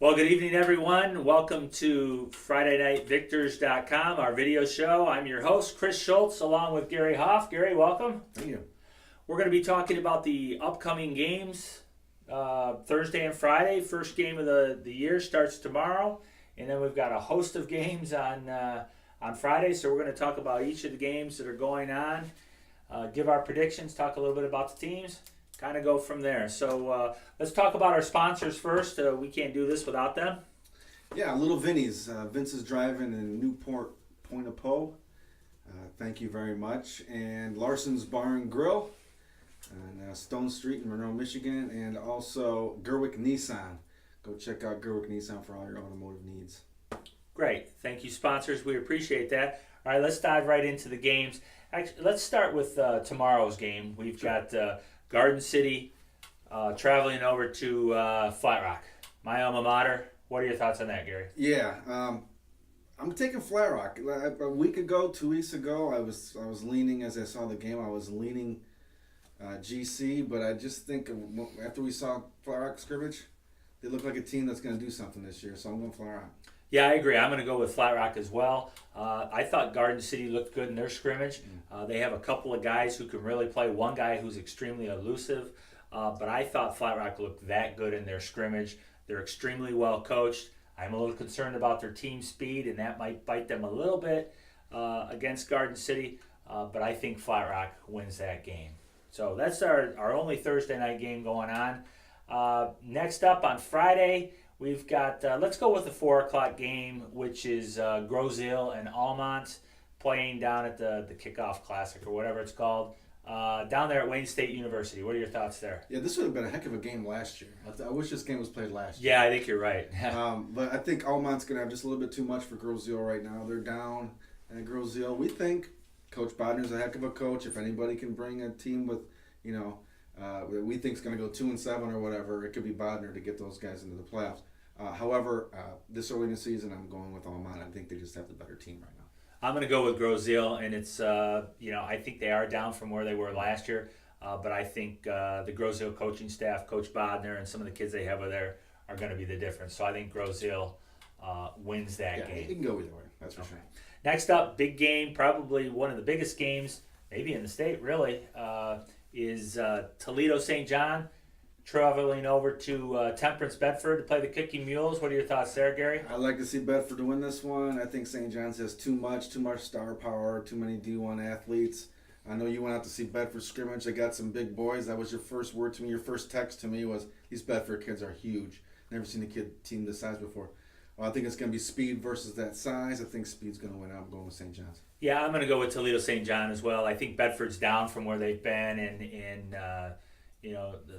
Well, good evening, everyone. Welcome to FridayNightVictors.com, our video show. I'm your host, Chris Schultz, along with Gary Hoff. Gary, welcome. Thank you. We're going to be talking about the upcoming games Thursday and Friday. First game of the year starts tomorrow, and then we've got a host of games on Friday. So we're going to talk about each of the games that are going on, give our predictions, talk a little bit about the teams, kind of go from there. So let's talk about our sponsors first. We can't do this without them. Yeah, Little Vinny's, Vince's Drive-In in Newport, Point-a-Po. Thank you very much. And Larson's Bar and Grill on Stone Street in Monroe, Michigan. And also Gerwick Nissan. Go check out Gerwick Nissan for all your automotive needs. Great. Thank you, sponsors. We appreciate that. All right, let's dive right into the games. Actually, let's start with tomorrow's game. We've got Garden City traveling over to Flat Rock, my alma mater. What are your thoughts on that, Gary? Yeah, I'm taking Flat Rock. A week ago, 2 weeks ago, I was leaning, as I saw the game, I was leaning GC, but I just think after we saw Flat Rock scrimmage, they look like a team that's going to do something this year, so I'm going Flat Rock. Yeah, I agree. I'm going to go with Flat Rock as well. I thought Garden City looked good in their scrimmage. They have a couple of guys who can really play. One guy who's extremely elusive, but I thought Flat Rock looked that good in their scrimmage. They're extremely well coached. I'm a little concerned about their team speed, and that might bite them a little bit against Garden City, but I think Flat Rock wins that game. So that's our only Thursday night game going on. Next up on Friday, we've got, let's go with the 4 o'clock game, which is Grosse and Almont playing down at the Kickoff Classic or whatever it's called, down there at Wayne State University. What are your thoughts there? Yeah, this would have been a heck of a game last year. I wish this game was played last year. Yeah, I think you're right. But I think Almont's going to have just a little bit too much for Grosse right now. They're down at Grosse. We think Coach Bodner's a heck of a coach. If anybody can bring a team with, we think is going to go 2-7 or whatever, it could be Bodner to get those guys into the playoffs. However, this early in the season, I'm going with Almont. I think they just have the better team right now. I'm going to go with Grosse, and it's, I think they are down from where they were last year, but I think the Grosse coaching staff, Coach Bodner, and some of the kids they have over there are going to be the difference. So I think Grosse wins that game. You can go either way, that's for sure. Next up, big game, probably one of the biggest games, maybe in the state, really, is Toledo St. John traveling over to Temperance, Bedford to play the Kicking Mules. What are your thoughts there, Gary? I'd like to see Bedford to win this one. I think St. John's has too much star power, too many D1 athletes. I know you went out to see Bedford scrimmage. They got some big boys. That was your first word to me. Your first text to me was, these Bedford kids are huge. Never seen a team this size before. Well, I think it's going to be speed versus that size. I think speed's going to win out. I'm going with St. John's. Yeah, I'm going to go with Toledo St. John as well. I think Bedford's down from where they've been, and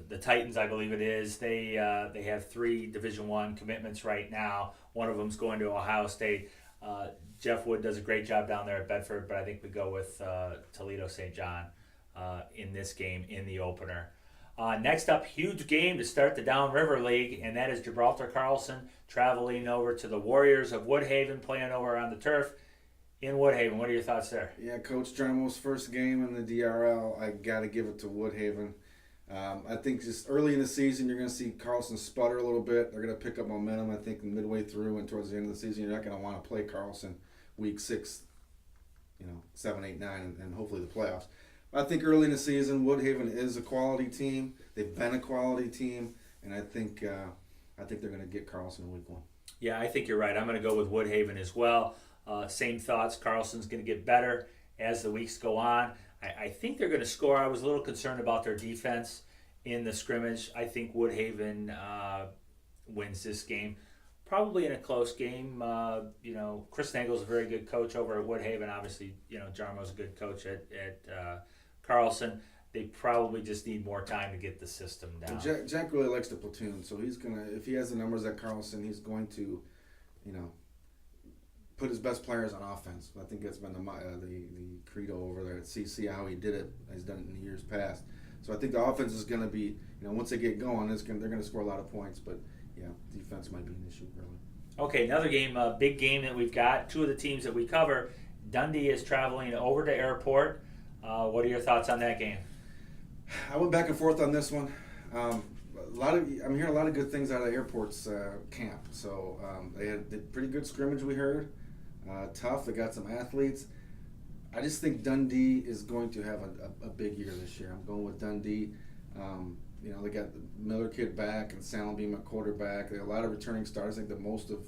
the Titans, I believe it is. They have 3 Division I commitments right now. One of them's going to Ohio State. Jeff Wood does a great job down there at Bedford, but I think we go with Toledo St. John in this game in the opener. Next up, huge game to start the Downriver League, and that is Gibraltar Carlson traveling over to the Warriors of Woodhaven, playing over on the turf in Woodhaven. What are your thoughts there? Yeah, Coach Jarmo's first game in the DRL. I got to give it to Woodhaven. I think just early in the season, you're going to see Carlson sputter a little bit. They're going to pick up momentum, I think, midway through and towards the end of the season. You're not going to want to play Carlson week 6, 7, 8, 9, and hopefully the playoffs. I think early in the season, Woodhaven is a quality team. They've been a quality team, and I think they're going to get Carlson in week 1. Yeah, I think you're right. I'm going to go with Woodhaven as well. Same thoughts. Carlson's going to get better as the weeks go on. I think they're going to score. I was a little concerned about their defense in the scrimmage. I think Woodhaven wins this game, probably in a close game. Chris Nagel's a very good coach over at Woodhaven. Obviously, Jarmo's a good coach at Carlson. They probably just need more time to get the system down. Jack really likes the platoon, so he's gonna, if he has the numbers at Carlson, he's going to, put his best players on offense. I think that's been the credo over there at CC, how he did it. He's done it in years past. So I think the offense is going to be, once they get going, they're going to score a lot of points. But yeah, defense might be an issue really. Okay, another game, big game that we've got. 2 of the teams that we cover. Dundee is traveling over to Airport. What are your thoughts on that game? I went back and forth on this one. I'm hearing a lot of good things out of the airport's camp. So they had a pretty good scrimmage. We heard tough. They got some athletes. I just think Dundee is going to have a big year this year. I'm going with Dundee. They got the Miller kid back and Salem being a quarterback. They have a lot of returning starters. I think the most of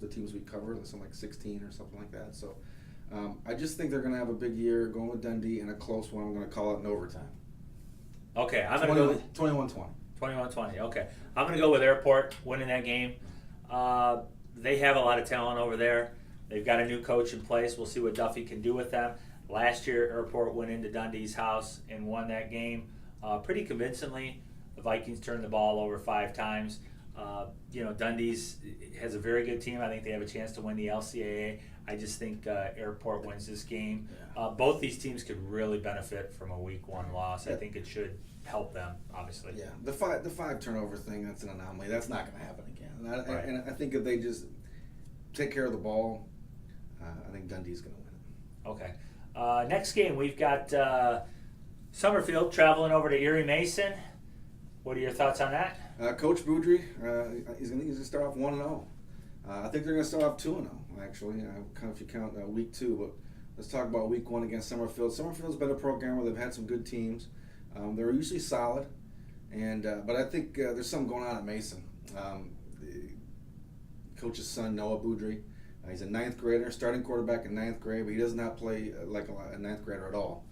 the teams we cover, something like 16 or something like that. So I just think they're going to have a big year, going with Dundee, and a close one. I'm going to call it in overtime. Okay, I'm going to go with 21-20. 21-20, okay. I'm going to go with Airport winning that game. They have a lot of talent over there. They've got a new coach in place. We'll see what Duffy can do with them. Last year, Airport went into Dundee's house and won that game pretty convincingly. The Vikings turned the ball over 5 times. Dundee's has a very good team. I think they have a chance to win the LCAA. I just think Airport wins this game. Both these teams could really benefit from a week 1 loss. I think it should help them, obviously. Yeah, the five turnover thing, that's an anomaly. That's not going to happen again. And I think if they just take care of the ball, I think Dundee's going to win it. Okay. Next game, we've got Summerfield traveling over to Erie Mason. What are your thoughts on that? Coach Boudry, he's going to start off 1-0. I think they're going to start off 2-0, actually, kind of if you count week 2. But let's talk about week 1 against Summerfield. Summerfield's been a program where they've had some good teams. They're usually solid, but I think there's something going on at Mason. The coach's son, Noah Boudry, he's a 9th grader, starting quarterback in 9th grade, but he does not play like a 9th grader at all.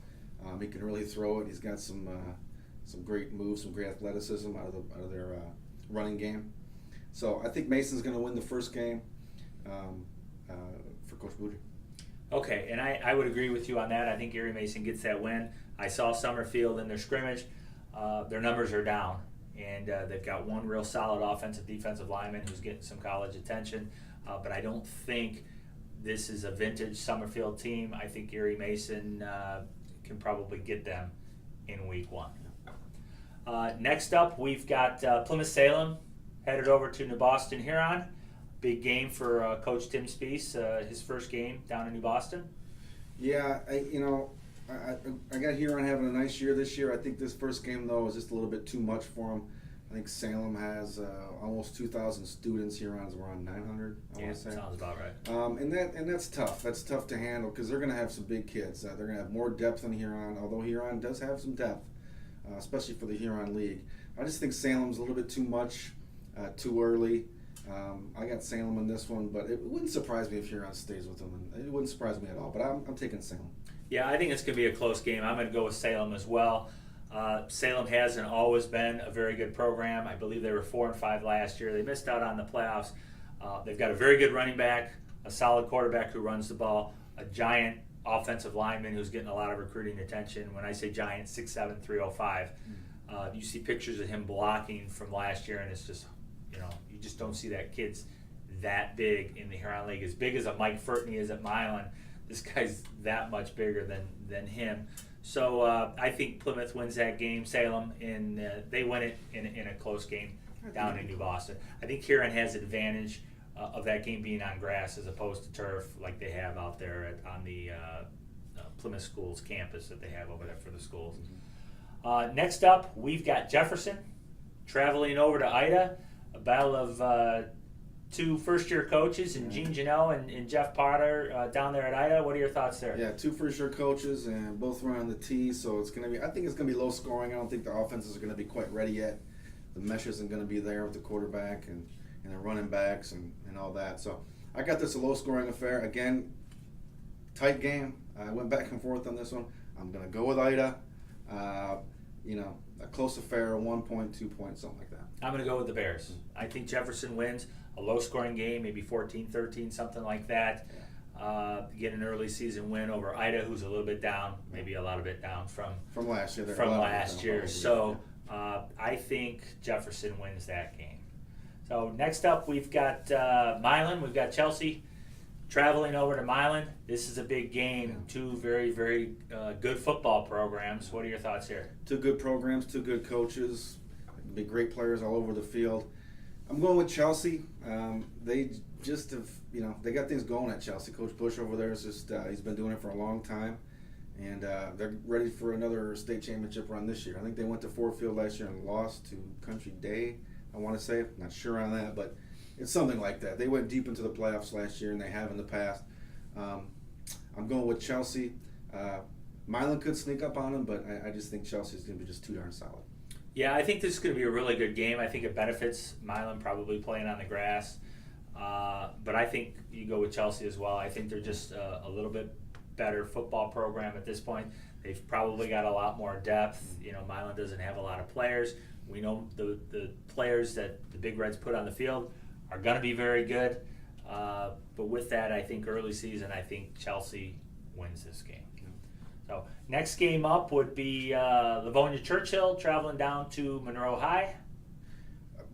He can really throw it. He's got some great moves, some great athleticism out of their running game. So I think Mason's going to win the first game for Coach Boudry. Okay, and I would agree with you on that. I think Erie Mason gets that win. I saw Summerfield in their scrimmage. Their numbers are down, and they've got one real solid defensive lineman who's getting some college attention. But I don't think this is a vintage Summerfield team. I think Erie Mason can probably get them in week 1. Next up, we've got Plymouth Salem headed over to New Boston Huron. Big game for Coach Tim Spees, his first game down in New Boston. Yeah, I got Huron having a nice year this year. I think this first game, though, is just a little bit too much for them. I think Salem has almost 2,000 students. Huron's around 900, I want to say. Sounds about right. And that's tough. That's tough to handle because they're going to have some big kids. They're going to have more depth than Huron, although Huron does have some depth, especially for the Huron League. I just think Salem's a little bit too much, too early. I got Salem in this one, but it wouldn't surprise me if Huron stays with them. And it wouldn't surprise me at all, but I'm taking Salem. Yeah, I think it's going to be a close game. I'm going to go with Salem as well. Salem hasn't always been a very good program. I believe they were 4-5 last year. They missed out on the playoffs. They've got a very good running back, a solid quarterback who runs the ball, a giant offensive lineman who's getting a lot of recruiting attention. When I say giant, 6'7", 305. You see pictures of him blocking from last year, and it's just, you just don't see that kid's that big in the Huron League. As big as a Mike Furtney is at Milan, this guy's that much bigger than him. So I think Plymouth wins that game. Salem, and they win it in a close game down in New Boston. I think Huron has advantage of that game being on grass as opposed to turf like they have out there on the Plymouth Schools campus that they have over there for the schools. Next up, we've got Jefferson traveling over to Ida. A battle of 2 first-year coaches, and Gene Janelle and Jeff Potter down there at Ida. What are your thoughts there? Yeah, 2 first-year coaches, and both run on the tee, so it's going to be. I think it's going to be low scoring. I don't think the offenses are going to be quite ready yet. The mesh isn't going to be there with the quarterback and the running backs and all that. So I got this a low-scoring affair. Again, tight game. I went back and forth on this one. I'm going to go with Ida. A close affair, 1 point, 2 points, something like that. I'm going to go with the Bears. I think Jefferson wins. A low-scoring game, maybe 14-13, something like that. Get an early season win over Ida, who's a little bit down, maybe a lot of it down from last year. So I think Jefferson wins that game. So next up, we've got Milan. We've got Chelsea traveling over to Milan. This is a big game. 2 very, very good football programs. What are your thoughts here? 2 good programs, 2 good coaches, big great players all over the field. I'm going with Chelsea. They just have, they got things going at Chelsea. Coach Bush over there is just, he's been doing it for a long time. and they're ready for another state championship run this year. I think they went to Ford Field last year and lost to Country Day, I want to say. I'm not sure on that, but it's something like that. They went deep into the playoffs last year, and they have in the past. I'm going with Chelsea. Milan could sneak up on them, but I just think Chelsea's going to be just too darn solid. Yeah, I think this is going to be a really good game. I think it benefits Milan probably playing on the grass. But I think you go with Chelsea as well. I think they're just a little bit better football program at this point. They've probably got a lot more depth. Milan doesn't have a lot of players. We know the players that the Big Reds put on the field are going to be very good. But with that, I think early season, I think Chelsea wins this game. So next game up would be Livonia Churchill traveling down to Monroe High.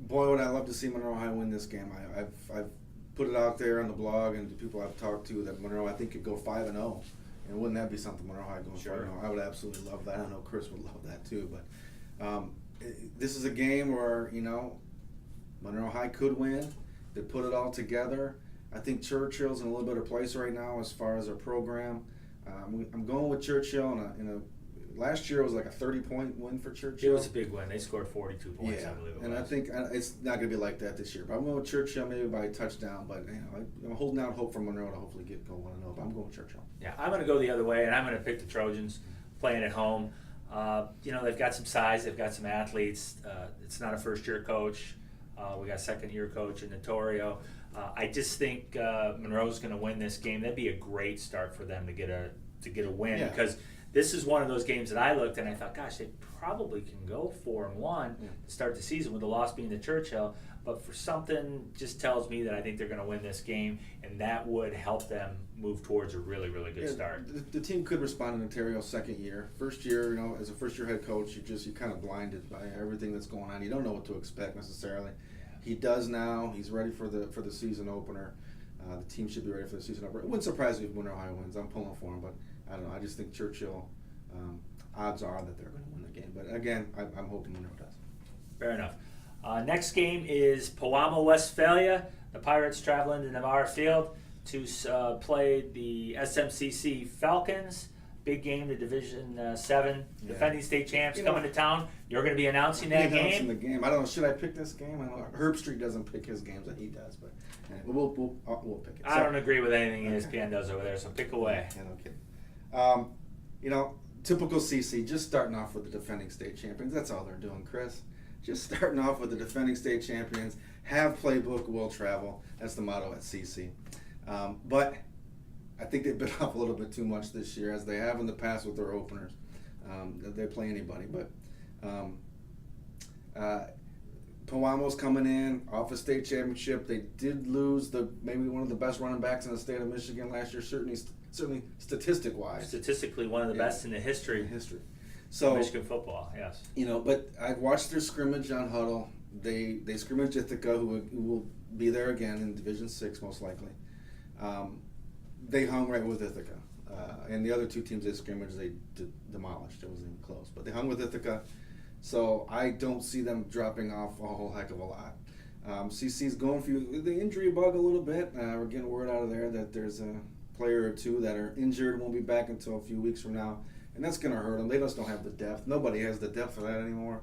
Boy, would I love to see Monroe High win this game. I've put it out there on the blog and the people I've talked to that Monroe, I think, could go 5-0. And wouldn't that be something, Monroe High going 5-0? I would absolutely love that. I know Chris would love that too. But this is a game where, Monroe High could win. They put it all together. I think Churchill's in a little better place right now as far as their program. I'm going with Churchill last year it was like a 30-point win for Churchill. It was a big win. They scored 42 points, I believe it was. And I think it's not going to be like that this year. But I'm going with Churchill maybe by a touchdown. But I'm holding out hope for Monroe to hopefully go 1-0. But I'm going with Churchill. Yeah, I'm going to go the other way, and I'm going to pick the Trojans playing at home. They've got some size. They've got some athletes. It's not a first-year coach. We got a second-year coach in Notorio. I just think Monroe's going to win this game. That'd be a great start for them to get a win because this is one of those games that I looked and I thought, gosh, they probably can go 4-1 to start the season with the loss being to Churchill. But for something just tells me that I think they're going to win this game, and that would help them move towards a really, really good start. The team could respond in Ontario's second year. First year, as a first-year head coach, you're kind of blinded by everything that's going on. You don't know what to expect necessarily. He does now. He's ready for the season opener. The team should be ready for the season opener. It wouldn't surprise me if Monroe High wins. I'm pulling for him, but I don't know. I just think Churchill, odds are that they're going to win the game. But again, I'm hoping Monroe does. Fair enough. Next game is Pewamo-Westphalia. The Pirates traveling to Navarre Field to play the SMCC Falcons. Big game, the Division 7 defending state champs coming to town. You're going to be announcing that game? Announcing the game. I don't know. Should I pick this game? I know Herb Street doesn't pick his games, and he does, but we'll pick it. I don't agree with anything ESPN does over there, so pick away. Yeah, no kidding. Typical CC, just starting off with the defending state champions. That's all they're doing, Chris. Just starting off with the defending state champions. Have playbook, will travel. That's the motto at CC. But I think they bit off a little bit too much this year, as they have in the past with their openers. They play anybody, but Pewamo's coming in off a state championship. They did lose maybe one of the best running backs in the state of Michigan last year, certainly statistic-wise. Statistically, one of the best in the history. So Michigan football, yes. But I've watched their scrimmage on Huddle. They scrimmage Ithaca, who will be there again in Division 6 most likely. They hung right with Ithaca. And the other two teams they scrimmaged, they demolished. It wasn't even close. But they hung with Ithaca. So I don't see them dropping off a whole heck of a lot. CC's going for the injury bug a little bit. We're getting word out of there that there's a player or two that are injured and won't be back until a few weeks from now. And that's going to hurt them. They just don't have the depth. Nobody has the depth for that anymore.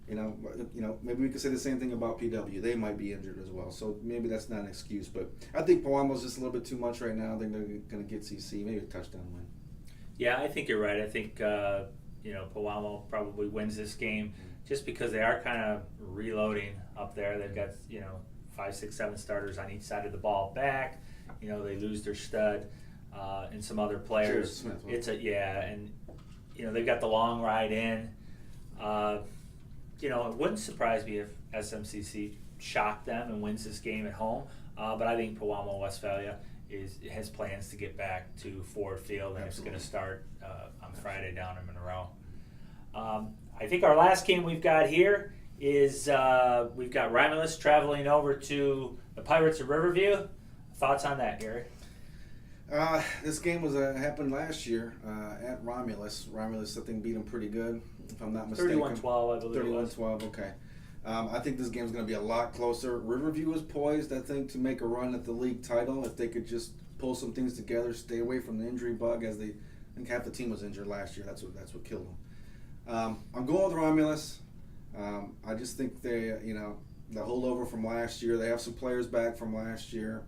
Maybe we could say the same thing about PW. They might be injured as well, so maybe that's not an excuse. But I think Pewamo's just a little bit too much right now. They're going to get CC, maybe a touchdown win. Yeah, I think you're right. I think Pewamo probably wins this game just because they are kind of reloading up there. They've got 5, 6, 7 starters on each side of the ball back. They lose their stud and some other players. Smith, and they've got the long ride in. It wouldn't surprise me if SMCC shocked them and wins this game at home. But I think Pewamo-Westphalia has plans to get back to Ford Field, and It's going to start on Friday down in Monroe. I think our last game we've got here is we've got Romulus traveling over to the Pirates of Riverview. Thoughts on that, Gary? This game happened last year at Romulus. Romulus, I think, beat them pretty good, if I'm not mistaken. 31-12, I believe. 31-12, okay. I think this game's going to be a lot closer. Riverview is poised, I think, to make a run at the league title if they could just pull some things together, stay away from the injury bug as they think half the team was injured last year. That's what killed them. I'm going with Romulus. I just think they, the holdover from last year. They have some players back from last year.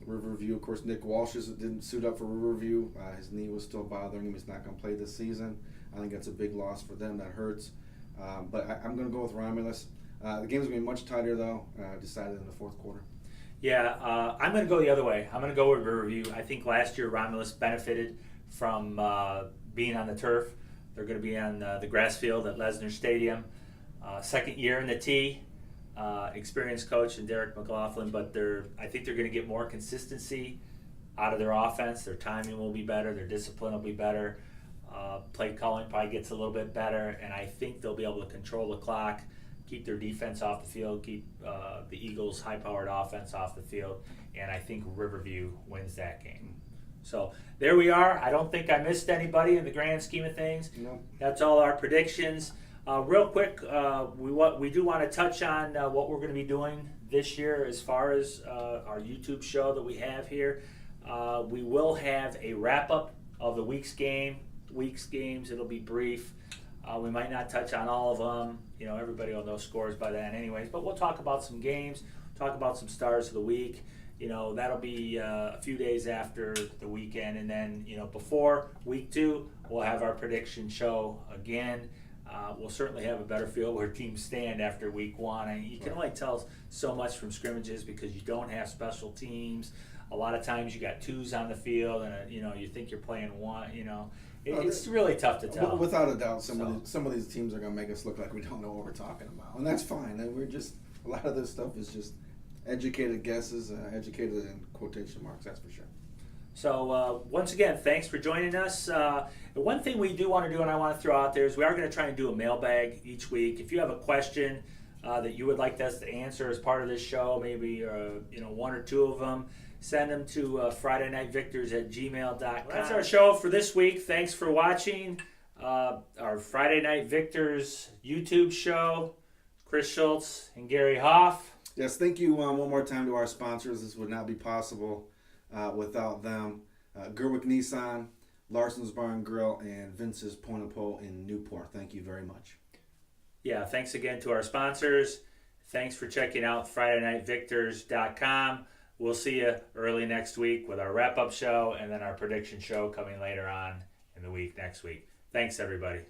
Riverview, of course, Nick Walsh didn't suit up for Riverview. His knee was still bothering him. He's not going to play this season. I think that's a big loss for them. That hurts. But I'm going to go with Romulus. The game's going to be much tighter, though, decided in the fourth quarter. Yeah, I'm going to go the other way. I'm going to go with Riverview. I think last year Romulus benefited from being on the turf. They're going to be on the grass field at Lesnar Stadium. Second year in the T. Experienced coach and Derek McLaughlin, but I think they're going to get more consistency out of their offense. Their timing will be better. Their discipline will be better. Play calling probably gets a little bit better, and I think they'll be able to control the clock, keep their defense off the field, keep the Eagles' high-powered offense off the field, and I think Riverview wins that game. So there we are. I don't think I missed anybody in the grand scheme of things. No. That's all our predictions. Real quick, we do want to touch on what we're going to be doing this year as far as our YouTube show that we have here. We will have a wrap-up of the week's games. It'll be brief. We might not touch on all of them. Everybody will know scores by then anyways. But we'll talk about some games, talk about some stars of the week. That'll be a few days after the weekend. And then, before week 2, we'll have our prediction show again. We'll certainly have a better feel where teams stand after week 1. And you can only tell so much from scrimmages because you don't have special teams. A lot of times you got 2s on the field, and you think you're playing 1. It's really tough to tell. Without a doubt, some of these teams are going to make us look like we don't know what we're talking about, and that's fine. And a lot of this stuff is just educated guesses, educated in quotation marks. That's for sure. So once again, thanks for joining us. One thing we do want to do, and I want to throw out there, is we are going to try and do a mailbag each week. If you have a question that you would like us to answer as part of this show, maybe 1 or 2 of them, send them to FridayNightVictors@gmail.com. That's our show for this week. Thanks for watching our Friday Night Victors YouTube show. Chris Schultz and Gary Hoff. Yes, thank you one more time to our sponsors. This would not be possible without them. Gerwick Nissan, Larson's Bar and Grill, and Vince's Point of Pole in Newport. Thank you very much. Yeah, thanks again to our sponsors. Thanks for checking out FridayNightVictors.com. We'll see you early next week with our wrap-up show and then our prediction show coming later on in the week next week. Thanks, everybody.